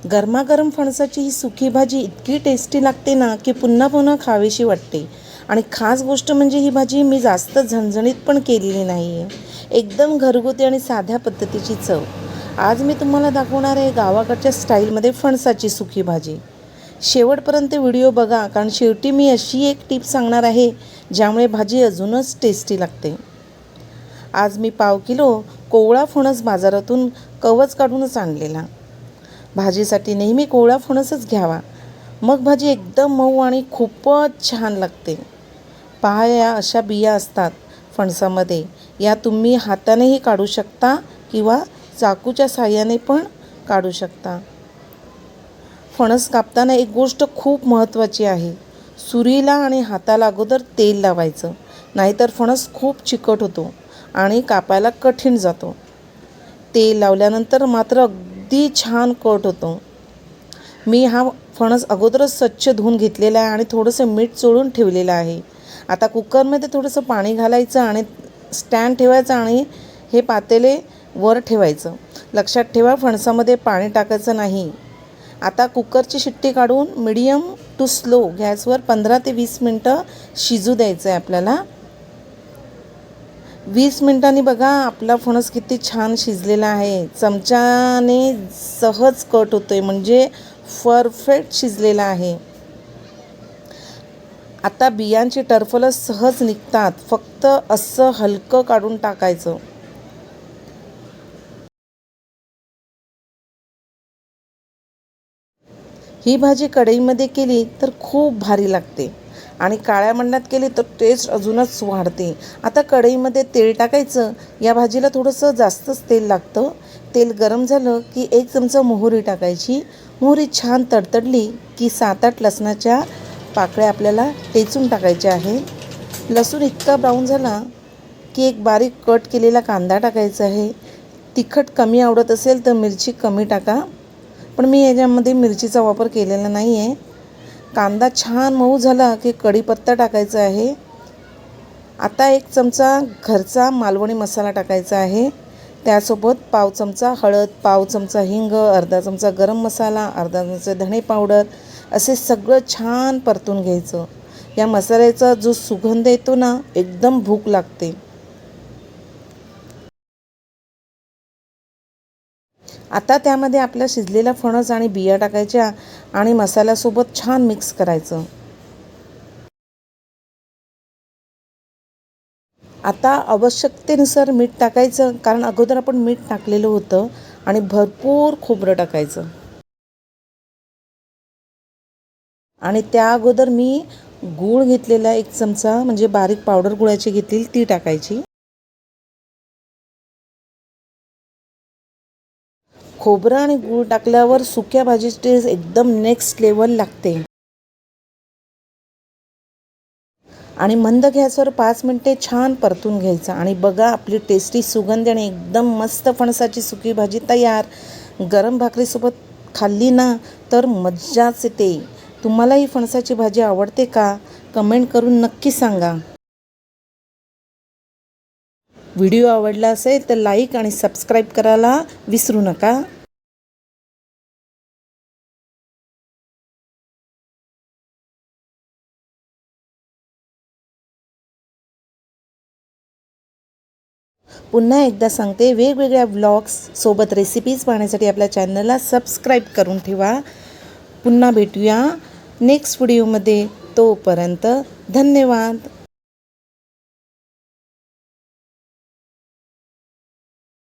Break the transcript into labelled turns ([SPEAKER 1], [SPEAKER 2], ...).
[SPEAKER 1] गरमागरम फणसाची ही सुकी भाजी इतकी टेस्टी लागते ना की पुन्हा पुन्हा खावीशी वाटते. आणि खास गोष्ट म्हणजे ही भाजी मी जास्त झणझणीत पण केलेली नाही आहे. एकदम घरगुती आणि साध्या पद्धतीची चव. आज मी तुम्हाला दाखवणार आहे गावाकडच्या स्टाईलमध्ये फणसाची सुकी भाजी. शेवटपर्यंत व्हिडिओ बघा, कारण शेवटी मी अशी एक टिप सांगणार आहे ज्यामुळे भाजी अजूनच टेस्टी लागते. आज मी 1/2 किलो कोवळा फणस बाजारातून कवच काढूनच आणलेला. भाजीसाठी नेहमी कोवळा फणसच घ्यावा, मग भाजी एकदम मऊ आणि खूपच छान लागते. पहा, या अशा बिया असतात फणसामध्ये. या तुम्ही हातानेही काढू शकता किंवा चाकूच्या साहाय्याने पण काढू शकता. फणस कापताना एक गोष्ट खूप महत्त्वाची आहे. सुरीला आणि हाताला अगोदर तेल लावायचं, नाहीतर फणस खूप चिकट होतो आणि कापायला कठीण जातो. तेल लावल्यानंतर मात्र अगदी छान कट होतो. मी हा फणस अगोदरच स्वच्छ धुवून घेतलेला आहे आणि थोडंसं मीठ चोळून ठेवलेलं आहे. आता कुकरमध्ये थोडंसं पाणी घालायचं आणि स्टँड ठेवायचं आणि हे पातेले वर ठेवायचं. लक्षात ठेवा, फणसामध्ये पाणी टाकायचं नाही. आता कुकरची शिट्टी काढून मीडियम टू स्लो गॅसवर 15 ते 20 मिनटं शिजू द्यायचं आहे आपल्याला. 20 मिनिटांनी बघा आपला फणस किती छान शिजलेला आहे. चमच्याने सहज कट होतोय, म्हणजे परफेक्ट शिजलेला आहे. आता बियांची टरफलं सहज निघतात. फक्त असं हलकं काढून टाकायचं. ही भाजी कढईमध्ये केली तर खूप भारी लागते आणि काळ्या मडण्यात केली तर टेस्ट अजूनच वाढते. आता कढईमध्ये तेल टाकायचं. या भाजीला थोडंसं जास्तच तेल लागतं. तेल गरम झालं की 1 चमचा मोहरी टाकायची. मोहरी छान तडतडली की 7-8 लसणाच्या पाकळ्या आपल्याला टेचून टाकायच्या आहे. लसूण इतका ब्राऊन झाला की एक बारीक कट केलेला कांदा टाकायचा आहे. तिखट कमी आवडत असेल तर मिरची कमी टाका, पण मी याच्यामध्ये मिरचीचा वापर केलेला नाही आहे. कांदा छान मऊ झाला की कढीपत्ता टाकायचा आहे. आता 1 चमचा घरचा मालवणी मसाला टाकायचा आहे. त्यासोबत 1/2 चमचा हळद, 1/2 चमचा हिंग, अर्धा चमचा गरम मसाला, अर्धा चमचा धणे पावडर असे सगळं छान परतून घ्यायचं. या मसाल्याचा जो सुगंध येतो ना, एकदम भूक लागते. आता त्यामध्ये आपला शिजलेला फणस आणि बिया टाकायच्या आणि मसाल्यासोबत छान मिक्स करायचं. आता आवश्यकतेनुसार मीठ टाकायचं, कारण अगोदर आपण मीठ टाकलेलं होतं. आणि भरपूर खोबरं टाकायचं. आणि त्या अगोदर मी गूळ घेतलेला 1 चमचा, म्हणजे बारीक पावडर गुळाची घेतलेली ती टाकायची. खोबरं आणि गूळ टाकल्यावर सुक्या भाजीची टेस्ट एकदम नेक्स्ट लेवल लागते. आणि मंद गॅसवर 5 मिनिटे छान परतून घ्यायचं. आणि बघा, आपली टेस्टी सुगंधी आणि एकदम मस्त फणसाची सुकी भाजी तयार. गरम भाकरीसोबत खाल्ली ना तर मज्जाच येते. तुम्हाला ही फणसाची भाजी आवडते का? कमेंट करून नक्की सांगा. व्हिडिओ आवडला असेल तर लाईक आणि सबस्क्राईब करायला विसरू नका. पुन्हा एकदा सांगते, वेगवेगळ्या व्लॉग्स सोबत रेसिपीज पाहण्यासाठी आपल्या चॅनलला सबस्क्राईब करून ठेवा. पुन्हा भेटूया नेक्स्ट व्हिडिओमध्ये. तोपर्यंत धन्यवाद.